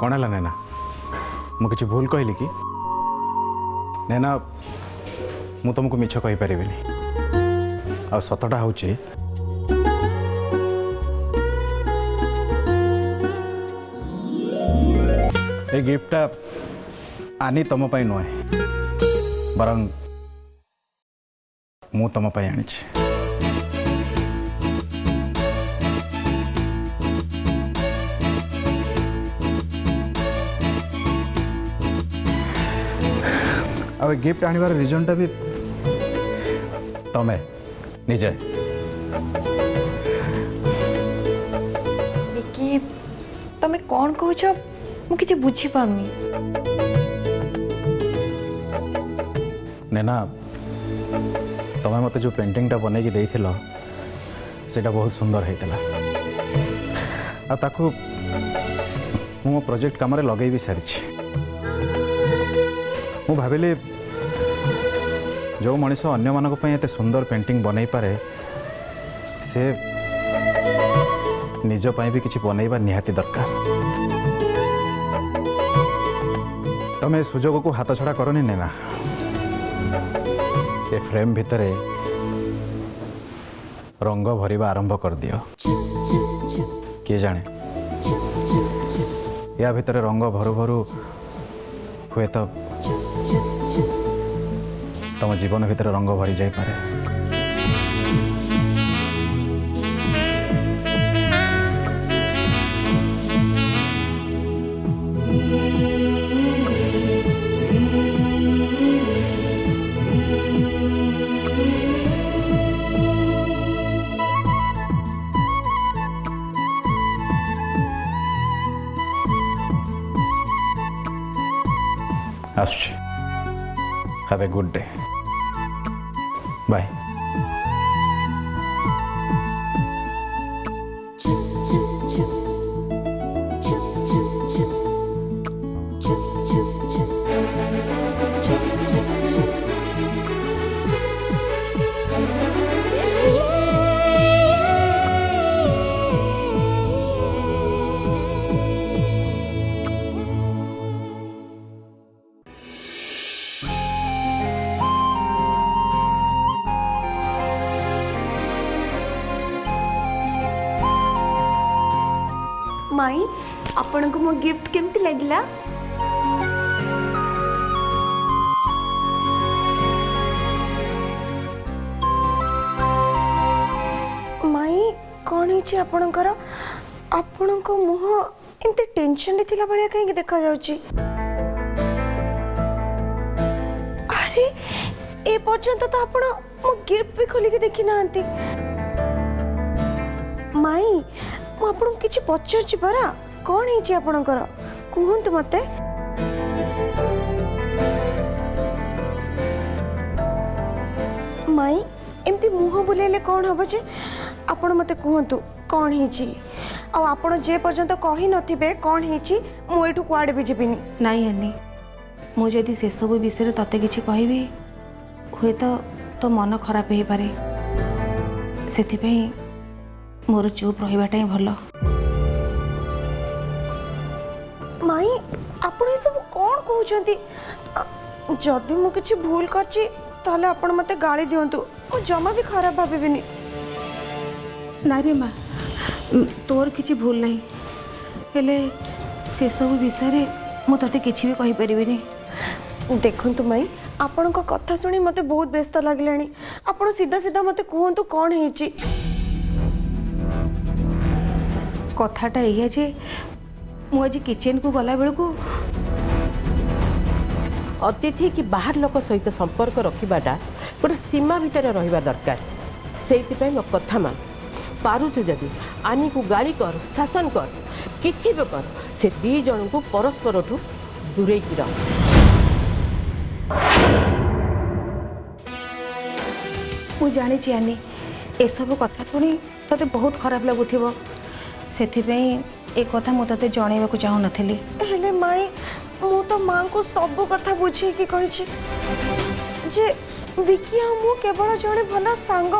कौन है नैना मु किसी भूल कहली कि नैना मु तुमको मिछ कही पारिबिनी आ सतटा हूँ ये गिफ्टा आनी तुम नुहे बरं मु तुम आनी आ गिफ्ट आनिबार रिजनटा भी तमें निजे विकी तमें कौन कहूछ मु किसी बुझी पाउनी नैना तुम्हें मत जो पेंटिंगटा बनई देथिल सेटा बहुत सुंदर होता आ ताकू मो प्रोजेक्ट काम लगे भी सारी मु भाविली जो मनीष अन्य मानक एत सुंदर पेंटिंग बनई पारे से निज पाई भी किसी बनईबा निहाती दरकार तमें सुजोग को हाथ छड़ा करनी नैना ये फ्रेम भितरे रंग भरिबा आरंभ कर दियो किए जाने या भितरे रंग भरु भरु हुए तो तम जीवन भितर रंग भरी जाई पारे आसुची have a good day bye माई आपण को मो गिफ्ट केमती लगिला माई कौन है आपणकर आपण को मुह एमती टेंशन थिला भलिया कहीं देखा जाउची अरे ए पर्यंत तो आपण मो गिफ्ट भी खोली के देखि नांती माई मु आपन किछि पचारछि परा कोन हेछि आपनकर कहंतु मते माई एमती मुह बुलेले कोन हबो जे आपन मते कहंतु कोन हेछि आ आपन जे पर्यंत कहि नथिबे कोन हेछि मु एठु कुआडे भी जिबिनी नहीं अन्नी मु जदि से सब विषय तते किछि कहबी हुए तो मन खराब हो पारे सेथिपई मोर चुप रहिबाटा ही भल माई आपण ए सब कोन कहउछंती जदि मु किछि भूल करछि ताले आपण मते गाली दियंतु मु जमा भी खराब भाबिबिनी ना रे माँ तोर किछि भूल नहीं हेले से सब विषय मु तते किछि भी कहि परिबिनी देखंतु माई आपण को कथा सुनी मते बहुत व्यस्त लागलानी आपण सीधा सीधा मते कहंतु कोन हेछि कथाटा ये जे मु आज किचन को गला बेलू अतिथि कि बाहर लोक सहित संपर्क रखा गोटे सीमा भितर रहा दरकार से मो कथा मान पारुच जदि आनी को गाली कर शासन कर किछि भी कर से दी जन को परस्पर दूरे की रख मु जानी आनी ए सब कथा सुनी तते बहुत खराब लगुथिबो सेथिपई एक कथा मु तते जणैबाकू चाहू नथिली हेले माई मु तो मां को सब कथा बुझी कि कहि छी जे विकी मु केवल जणे भला सांग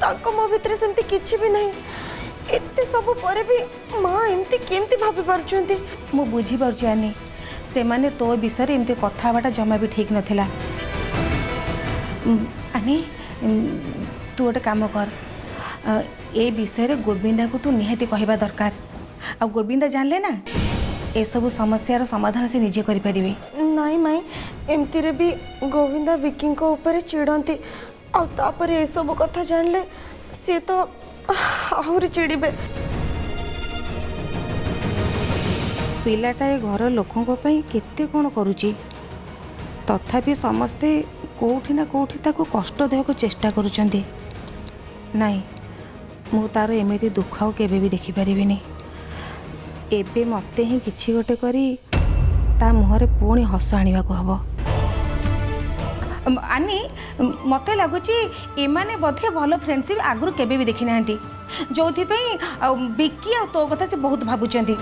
ताको मो भितर सेमती किछि भी नहीं एते सब परे भी माँ एमती केमती भाभी पारुचंती। मु बुझीपारुची आनी से माने तो विषय एमती कथाबाटा जमा भी ठीक नथिला। आनी तू गोटे काम कर ए विषय रे गोविंदा को तू निहाती कहबा दरकार। आ गोविंदा जानले ना ए सब समस्यार समाधान से निजे करि परिबे। नाई माई एमती रे भी गोविंदा विकी को ऊपर चिड़ती आउे ये सब कथा जानले सी तो आहरी चिड़े। पिलाटा ए घर लोकों केते कौन करुची तथापि समस्ते कोठी ना कोठी ताको कष्ट देह को चेष्टा करुचंती। नाई मु तार एमिति दुख आउ केबे भी देखि परिबिनी। एबे मते ही किछि गोटे करी ता मुहरे पुणी हस आनिबा को हबो। आनी मते लगुची एमाने बधे भलो फ्रेंडशिप आगुरु केबे भी देखि नांती जोथि पई बिक्की आ तो कथा से बहुत भाबुचंती।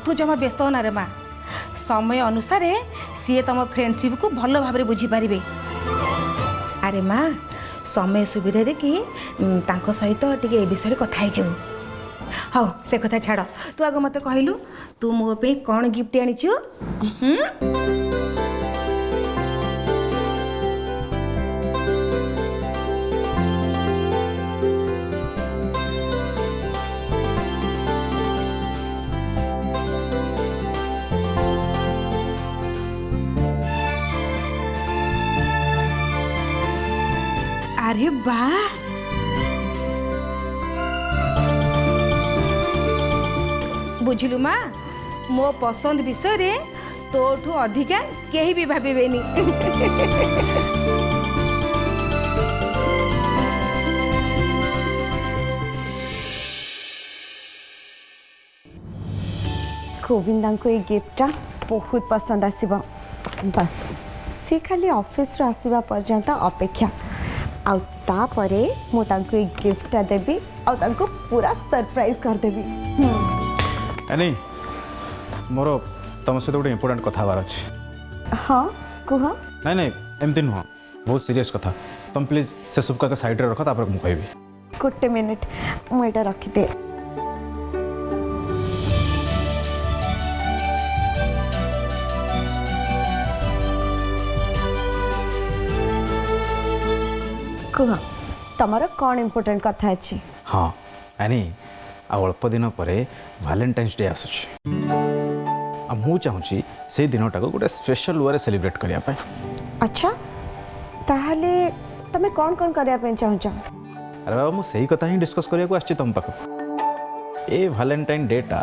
तू जमा व्यस्त हो ना रे माँ समय अनुसार सी तुम फ्रेंडशिप को भल भाव बुझी पारे। अरे माँ समय सुविधा देखी तांको सहित टिके ए विषय कथा जाऊ। हाँ से कथा छाड़ तू आग मत कहलु तू मो पे कौन गिफ्ट आनीचु। अरे वाह बुझिलु माँ मो पसंद विषय रे तोठू अधिका केही भी भाबिबेनी। गोविंदा को ये गिफ्टा बहुत पसंद आसीबा। बस सी खाली ऑफिस रो आसीबा पर्यंत अपेक्षा आउ तापरे मु तांको एक गिफ्ट देबी आउ तांको पूरा सरप्राइज कर देबी। नहीं मोर तुम सहित गोटे इंपोर्टेंट कथा बार अच्छे। हाँ कह। नहीं नहीं एमती नुह बहुत सीरियस कथा तुम प्लीज से सबका के साइड रे रख तापर मु कहबी। गोटे मिनिट मु एटा रखी दे। कह तमर कौन इम्पोर्टेंट कथा अच्छी। हाँ एनी अल्प दिन पर वैलेंटाइन्स डे आसुची मु चाहूँगी से दिनटा को गोटे स्पेशल वे सेलिब्रेट करने। अच्छा ताहले तमे कौन कौन करया पे चाहूछ। अरे बाबा मुझे सही कथा ही डिस्कस करने को आछि तुम पाख। ए वैलेंटाइन डेटा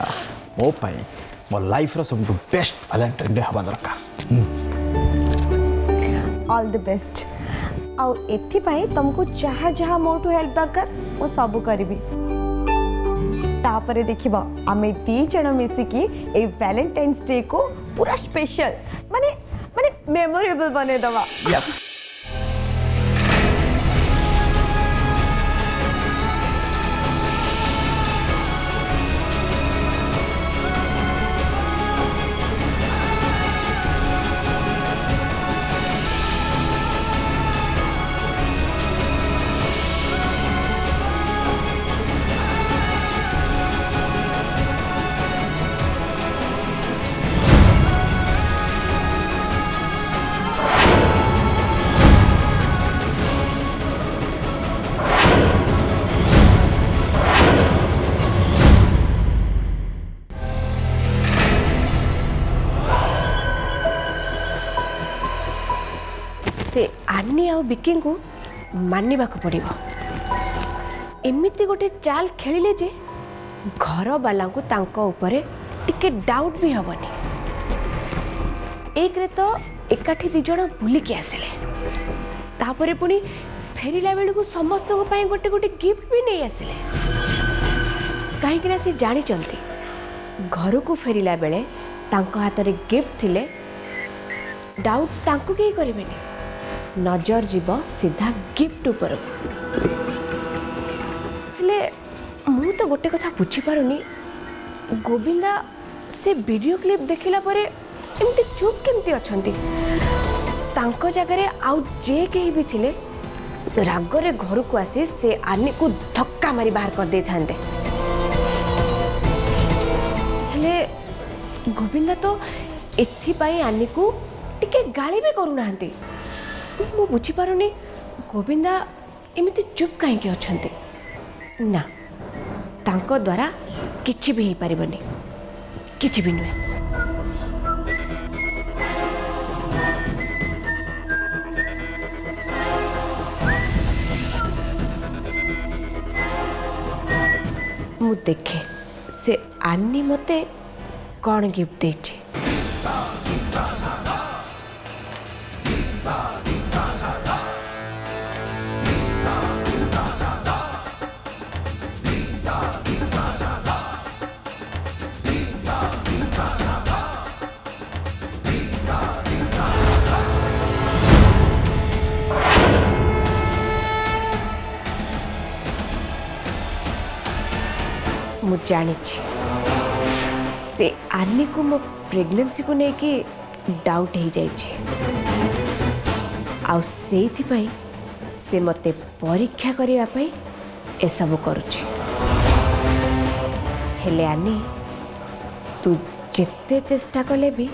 मो पाई मो लाइफ रो सब बेस्ट वैलेंटाइन डे हवा दरकार। ऑल द बेस्ट आउ एथि पाई तुमको जहाँ जहाँ मोटू हेल्प दरकार वो सब करिबी। तापरे देखिबा आमे दी जण मिसिकी ए वैलेंटाइन्स डे को पूरा स्पेशल माने माने मेमोरेबल बने दवा। यस से आनी आ बिकी को मानवा पड़ो। एमती गोटे चाल खेलिले जे घर वाला को तांको ऊपर टिके डाउट भी हेनी। एक रे तो एकाठी दी जण बुलिकी आसिले तापरे पुणी फेरिला बेलू को समस्त गोटे गोटे गिफ्ट भी नहीं आसिले कहीं से जानी घर को फेरिला बेले तांको हाथ रे गिफ्ट थिले डाउट तांको के करेनि नजर जीव सीधा गिफ्ट ऊपर। हेले मु तो गोटे कथा बुझी पारुनी गोविंदा से वीडियो क्लिप देखिला परे एमती चुप केमती अछंती। तांको जगह आउ जे कहीं भी थिले रागरे घर को आसी से आनी को धक्का मारी बाहर कर दे थांते। हेले गोविंदा तो एथिपाई आनी को टिके गाली भी करू नाहंती। मु बुझी पारुनी गोविंदा एमिति चुप काहेकि अछंती। ना तांको द्वारा किछि भी हेई परिबनी, किछि भी नुहे। मु देखे से आनी मते कौन गिफ्ट देछि। मु जानी से आनी को मो प्रेगनेंसी को लेकिन डाउट हो जाइए। आउ सेइथिपाई से मते परीक्षा करिया पाई ए सब करुछि। हेले आनी तू जिते चेष्टा कले भी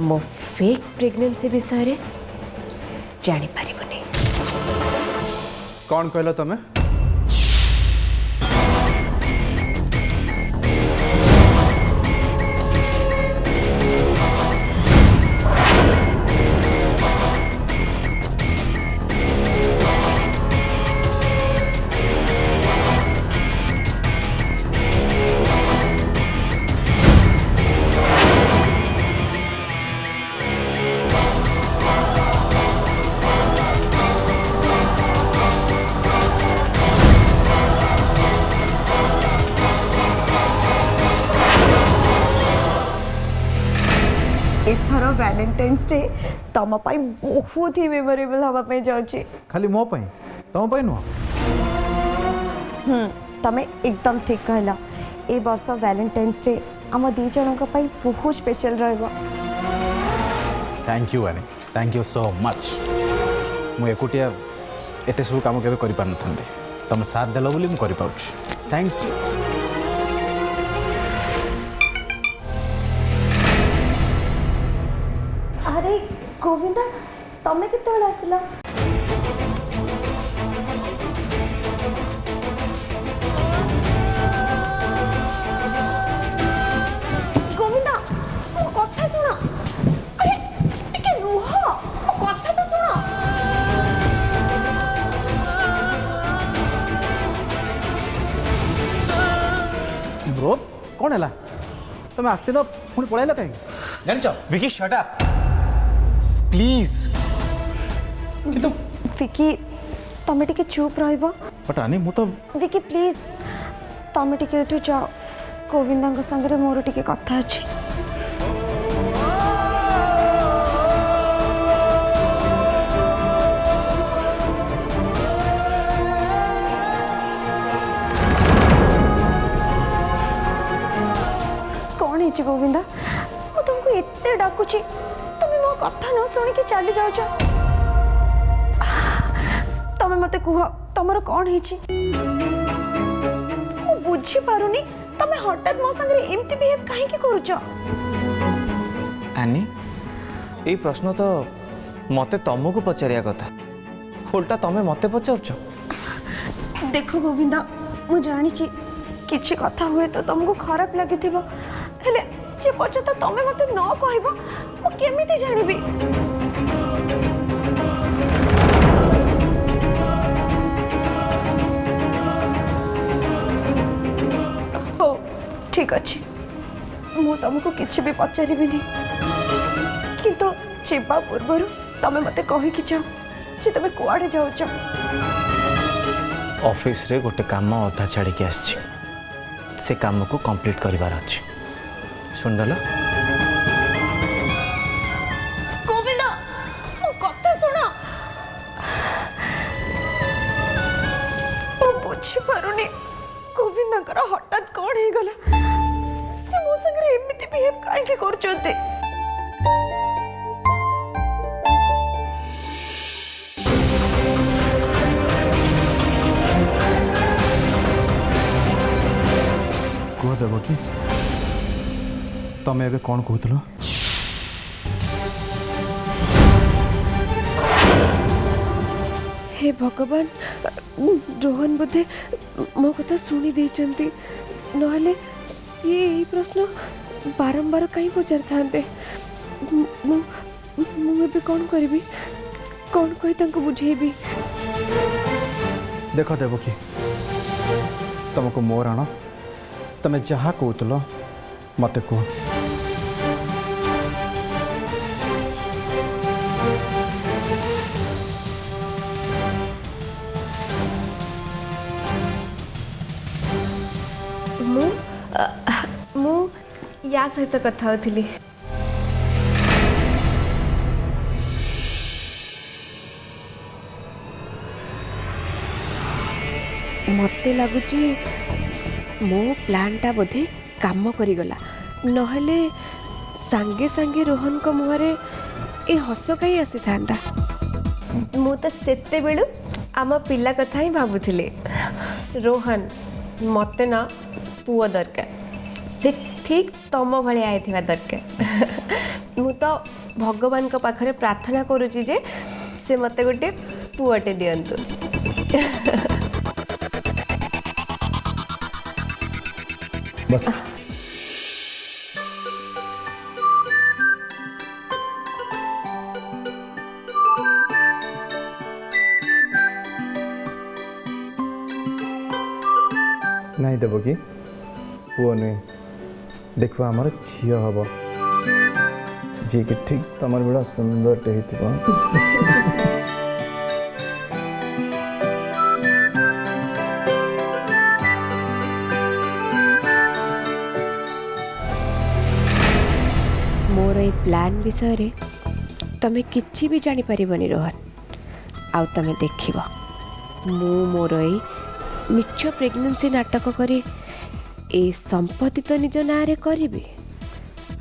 मो फेक प्रेगनेंसी विषय रे जानी पारिबनी। कौन कहलो तमे? एथर वैलेंटाइन्स डे तम पाई बहुत ही मेमोरेबल हवा पे जाउची। खाली मो पई तम पई नुह। तमे एकदम ठीक कहला। ए वर्ष वैलेंटाइन्स डे आम दी जनक पाई बहुत स्पेशल रहबो। थैंक यू आनी, थैंक यू सो मच। मु एकुटिया एते सब काम केबे करि पार नथंदे। तम साथ देलो बोली मु करि पाउछ। Thank you. अरे गोविंदा तमे केतोला आसला? गोविंदा मो कथा सुनो। अरे टिके रुह, मो कथा तो सुनो। ब्रो कौन है तुम आसते पुणी पलैल कहीं जान विकी शट अप प्लीज। किंतु विकी तमे टिके चुप रहइबो। बट आनी मु तो विकी प्लीज तमे टिके एठु जाओ। गोविंदा संगे मोर टिके कथा अछि। कौन है गोविंदा? मु तुमको एते डाकुची तुम मो कथा न सुनी के चली जाउछ। तमे मते कुह तमरो कौन है? मु बुझी पारुनी तमे हठात मो संगे एमती बिहेव काहे के करूछ? आनी ये प्रश्न तो मते तुमको पचारिया कथा, उल्टा तमे मते पचारुछ। देखो गोविंदा मु जानी किछि कथा हुए तो तुमको खराब लगी थिबो, हेले जे पर्यंत तमे मते न कहबो मु केमिति जानिबी? हो ठीक अछि, मु तुमको किछि भी पचारिबिनी, किंतु जेबा पूर्वरु तमे मते कहि कि जाओ जे तमे कुआडे जाउछ। ऑफिस रे गोटे काम अधा छाड़ी के आछि, से काम को कंप्लीट करिवार अछि। सुन दला गोविंदा मो कथा सुनो। मो बुझी पारुनी गोविंदा हठात कौन हो गला? से मो संगे एमिति बिहेव काहे के करचोते? देवकी तमें एबे कौन कहूल? हे भगवान, रोहन बोधे मो कथा शुणी देइचंती, नहले सी यही प्रश्न बारंबार कहीं पचार थांते। मुझे कौन करी, कौन कही तांको बुझेबी? देख देवकी तुमको मोर आण तमें जहाँ कहूल मत कह। मु या सहित कथा होथिली। मते लगुची मो प्लानटा बोधे काम करिगला, नहले सांगे सांगे रोहन को मुहरे ए हस कहीं आसी थांता। मु तो सेते बेलू आम पिला कथा ही भाबुथिले। रोहन मते ना पुओ दरकार, से ठीक तम भली आइथिबा दरकार। मु तो भगवान को पाखरे प्रार्थना करूची जे से मते गोटे पुओटे दियंतु। बस नहीं देवकी पुओ नुहे देख आमर झी हम जी कि ठीक तमर बड़ा सुंदर टे मोर ए प्लान विषय रे तमे किछि भी जानी परिबनी रोहन। आउ तमे देखिबो मु मोर ए मिछ प्रेगनेंसी नाटक करी ए संपत्ति तो निज ना रे करिबी।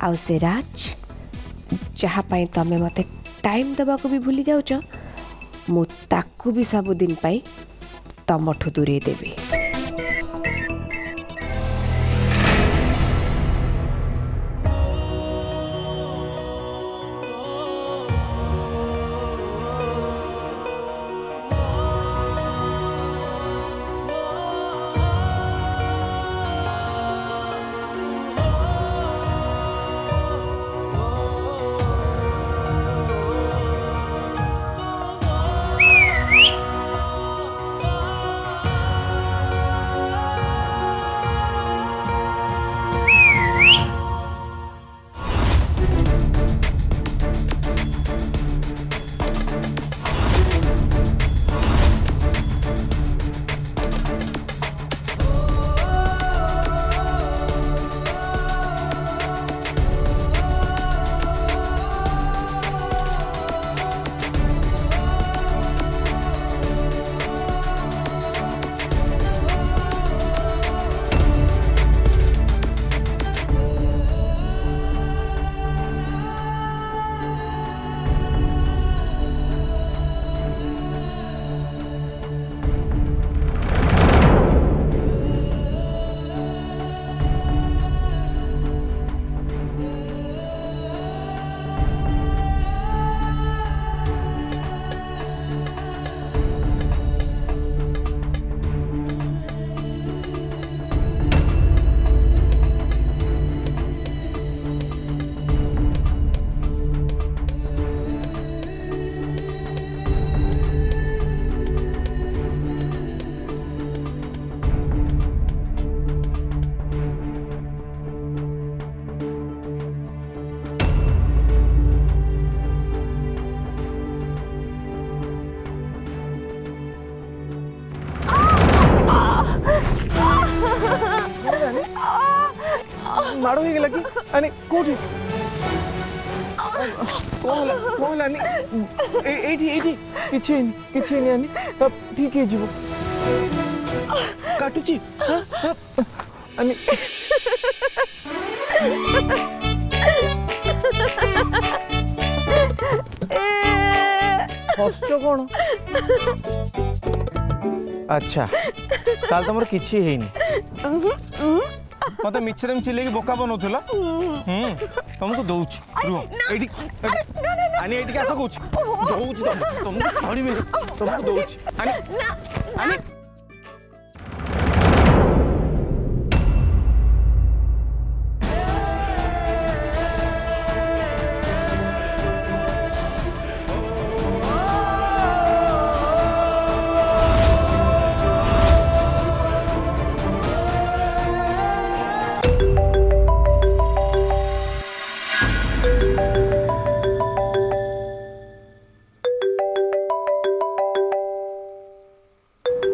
आउ से राज जहाँ पाई तमे मते टाइम दबा को भी भूली जाउछ, मु ताकू भी सब दिन पाई तमठु दूरे देबी। माड़ हो गला कि अने कोठी कोहला एठी एठी किछि नहीं आनी अब ठीक है जीवो काटुची अने हसचो कौन अच्छा ताल तुम किछि हेनी मत मिछरे चिल्ले बोका बनौला तुमको दौच रुह एठी आनी एठी आस कहूँ दौच तुमको छाड़ी तुमको दौच आनी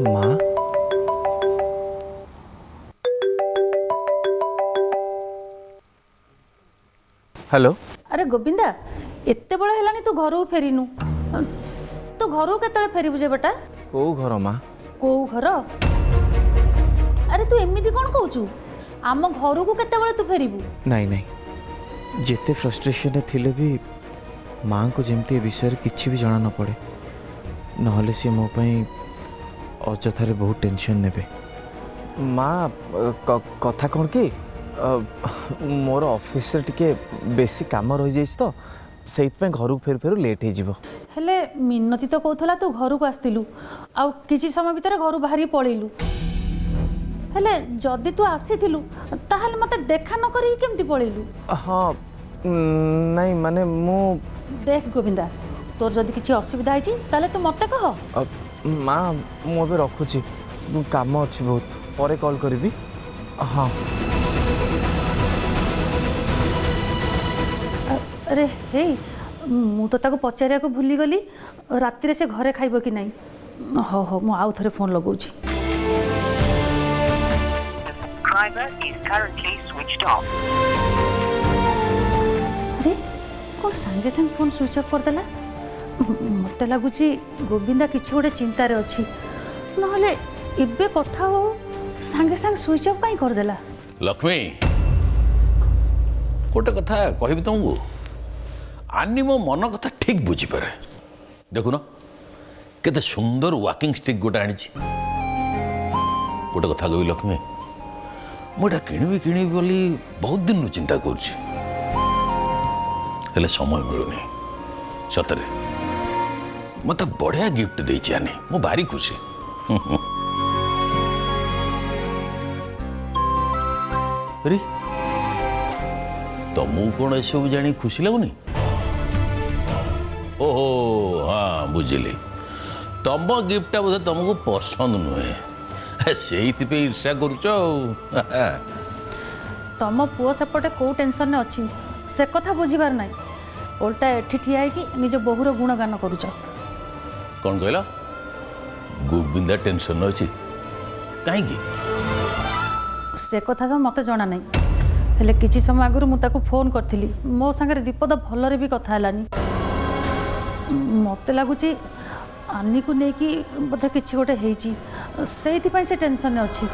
माँ हेलो अरे गोविंदा एते बड़ा हेलानी तू घर फेरीनु तू घर केतले फेरबु जे बेटा को घर माँ को घर अरे तू एमिति कोन कहूचु आम घर को केते बळे तू फेरबु नहीं नहीं जिते फ्रस्ट्रेशन थिले भी माँ को जमती विषय किसी भी जना न पड़े नहले सी मो पई अजथारे बहुत टेंशन नेबे माँ कथा कौन कि मोर ऑफिस रे टिके बेसी काम रही जाइछ तो सेइथ घर को फेर फेर लेट हो जीवो हेले मिनती तो कहथला तू घर को आस्तिलु आ किछि समय भीतर घर बाहरी पळेलु हेले जदी तू आसीथिलु ताहाल मते देखा न करी केमती पळेलु हाँ नहीं माने मु देख गोविंदा तोर जदी किछि असुविधा आइछि ताले तू मते कह माँ मुझे रखुची काम अच्छी बहुत परे कॉल करी हाँ अरे हे मु तो ताको पचारिया को भूली गली राति रे से घरे खाइबो कि नहीं हो हो मु आउ थरे फोन लगाउची अरे कौन संगे संग फोन स्विच ऑफ कर देला मत लगुच गोविंदा किसी गोटे चिंतार अच्छी नहले एबे कथा हो सांगे सांग स्विच ऑफ कहीं करदेला लक्ष्मी गोटे कथा कहबी तुमको आनी मो मन कथा ठीक बुझीपारे देखुन केते सुंदर वॉकिंग स्टिक गोटे आनी गोटे कथा कहबी लक्ष्मी मुझे किणवी बोली बहुत दिन चिंता करुच्ची समय मिलूनी सतरे मत बढ़िया गिफ्ट देची आनी मु भारी खुशी अरे तुमको कौन ए सब जानी खुशी लगुनि ओहो हाँ बुझिली तुम गिफ्टा बोधे तुमको पसंद नुहे से ईर्षा करुच तम पुओ सेपटे कौ टेंशन अच्छी से कथा बुझीबार नहीं ओल्टा एठी ठिया कि निज बहुर गुणगान करुच कौन कहला गोविंदा टेंशन अच्छी कहीं से कथा तो मत जना नहीं हेले किछि समय आगु मु ताको फोन करथिली मो संगे दीपद भलरे भी कथा हलानी मते लागुची आनी को नेकी बोधे किछि गोटे हेची सेइथि पई से टेंशन अच्छी